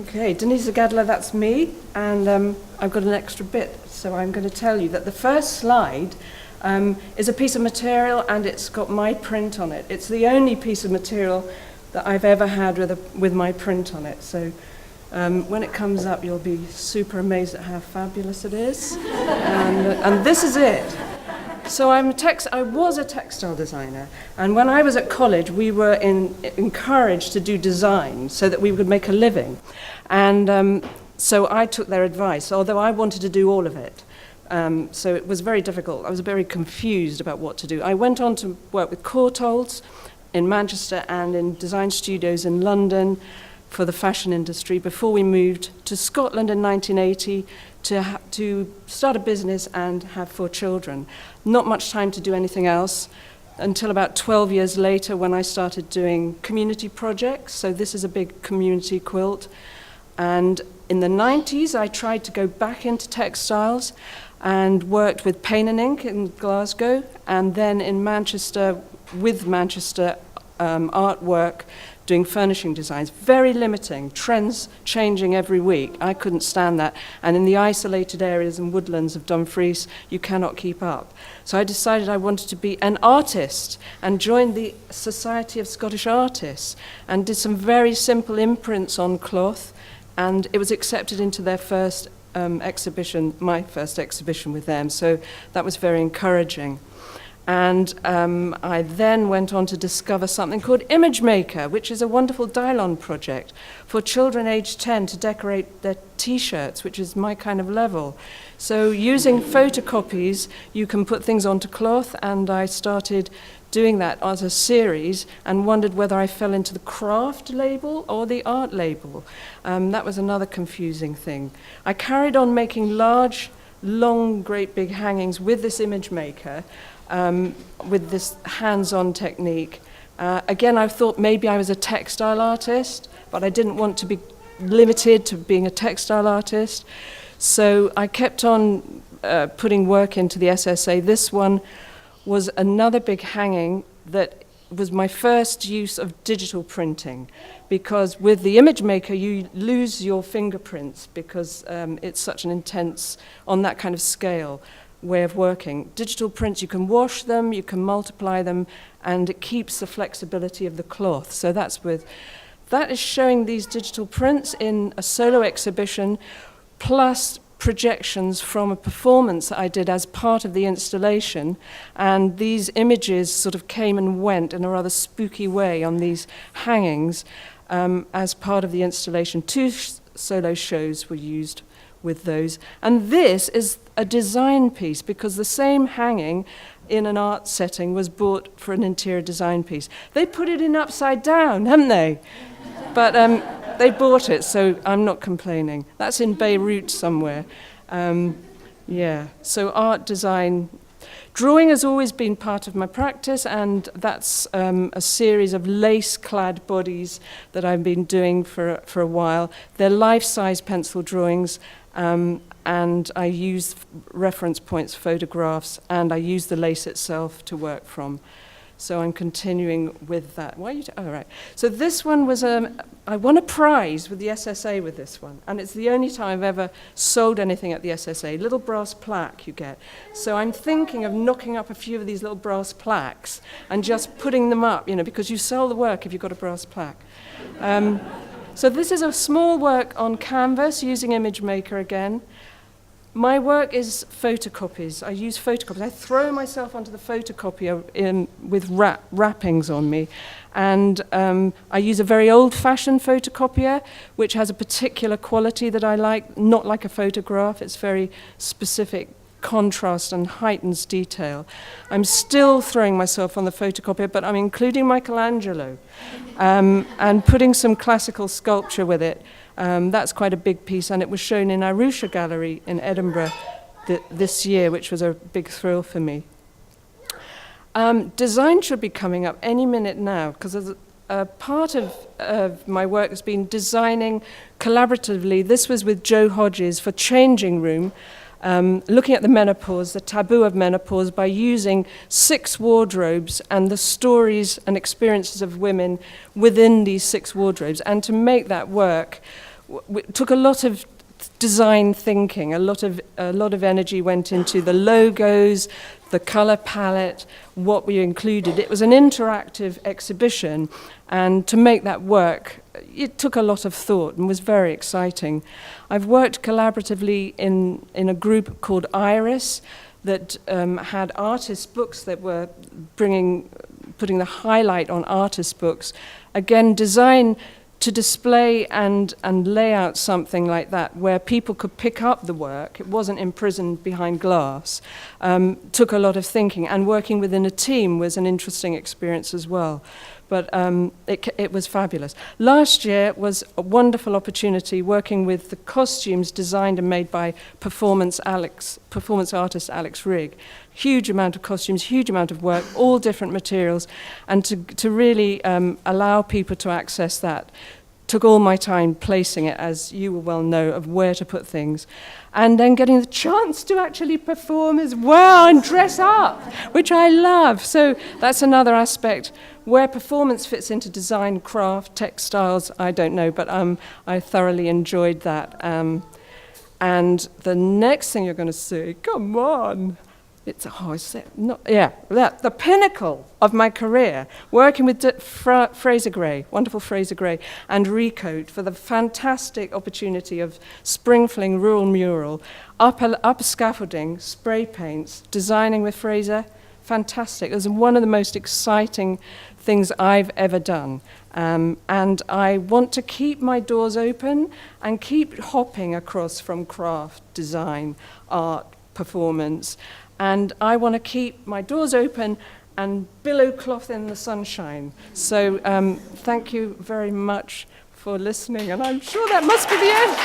Okay, Denise Zagadler, that's me, and I've got an extra bit, so I'm going to tell you that the first slide is a piece of material and it's got my print on it. It's the only piece of material that I've ever had with my print on it, so when it comes up you'll be super amazed at how fabulous it is, and this is it. So I was a textile designer, and when I was at college, we were encouraged to do design so that we would make a living. And so I took their advice, although I wanted to do all of it. So it was very difficult. I was very confused about what to do. I went on to work with Courtaulds in Manchester and in design studios in London for the fashion industry before we moved to Scotland in 1980 to start a business and have 4 children. Not much time to do anything else until about 12 years later when I started doing community projects. So this is a big community quilt. And in the 90s, I tried to go back into textiles and worked with Paint and Ink in Glasgow, and then in Manchester with Manchester Artwork, doing furnishing designs, very limiting, trends changing every week. I couldn't stand that. And in the isolated areas and woodlands of Dumfries, you cannot keep up. So I decided I wanted to be an artist and joined the Society of Scottish Artists and did some very simple imprints on cloth, and it was accepted into their first exhibition, my first exhibition with them. So that was very encouraging. And I then went on to discover something called ImageMaker, which is a wonderful Dylon project for children aged 10 to decorate their T-shirts, which is my kind of level. So using photocopies, you can put things onto cloth, and I started doing that as a series and wondered whether I fell into the craft label or the art label. That was another confusing thing. I carried on making large, long, great big hangings with this ImageMaker, with this hands-on technique. Again, I thought maybe I was a textile artist, but I didn't want to be limited to being a textile artist. So I kept on putting work into the SSA. This one was another big hanging that was my first use of digital printing, because with the ImageMaker you lose your fingerprints because it's such an intense, on that kind of scale, way of working. Digital prints, you can wash them, you can multiply them, and it keeps the flexibility of the cloth. So that is showing these digital prints in a solo exhibition, plus projections from a performance that I did as part of the installation, and these images sort of came and went in a rather spooky way on these hangings as part of the installation. 2 solo shows were used with those. And this is a design piece, because the same hanging in an art setting was bought for an interior design piece. They put it in upside down, haven't they? But they bought it, so I'm not complaining. That's in Beirut somewhere. Yeah, so art design. Drawing has always been part of my practice, and that's a series of lace-clad bodies that I've been doing for a while. They're life-size pencil drawings, and I use reference points, photographs, and I use the lace itself to work from. So I'm continuing with that. Why are you? Oh, right. So this one was I won a prize with the SSA with this one, and it's the only time I've ever sold anything at the SSA. Little brass plaque you get. So I'm thinking of knocking up a few of these little brass plaques and just putting them up, because you sell the work if you've got a brass plaque. So this is a small work on canvas using ImageMaker again. My work is photocopies. I use photocopies. I throw myself onto the photocopier with wrappings on me. And I use a very old-fashioned photocopier, which has a particular quality that I like, not like a photograph. It's very specific contrast and heightens detail. I'm still throwing myself on the photocopier, but I'm including Michelangelo and putting some classical sculpture with it. That's quite a big piece, and it was shown in Arusha Gallery in Edinburgh this year, which was a big thrill for me. Design should be coming up any minute now, because a part of my work has been designing collaboratively. This was with Joe Hodges for Changing Room, looking at the menopause, the taboo of menopause, by using 6 wardrobes and the stories and experiences of women within these 6 wardrobes. And to make that work, took a lot of design thinking. A lot of energy went into the logos, the color palette, what we included. It was an interactive exhibition, and to make that work, it took a lot of thought and was very exciting. I've worked collaboratively in a group called Iris that had artist books that were putting the highlight on artist books. Again, design to display and lay out something like that where people could pick up the work. It wasn't imprisoned behind glass. Took a lot of thinking, and working within a team was an interesting experience as well. But it was fabulous. Last year was a wonderful opportunity working with the costumes designed and made by performance artist Alex Rigg. Huge amount of costumes, huge amount of work, all different materials, and to really allow people to access that. Took all my time placing it, as you will well know, of where to put things. And then getting the chance to actually perform as well and dress up, which I love. So that's another aspect. Where performance fits into design, craft, textiles, I don't know, but I thoroughly enjoyed that. And the next thing you're going to see, come on. The pinnacle of my career, working with Fraser Gray, wonderful Fraser Gray, and Recoat for the fantastic opportunity of Spring Fling Rural Mural, upper scaffolding, spray paints, designing with Fraser, fantastic. It was one of the most exciting things I've ever done. And I want to keep my doors open and keep hopping across from craft, design, art, performance. And I want to keep my doors open and billow cloth in the sunshine. So thank you very much for listening, and I'm sure that must be the end.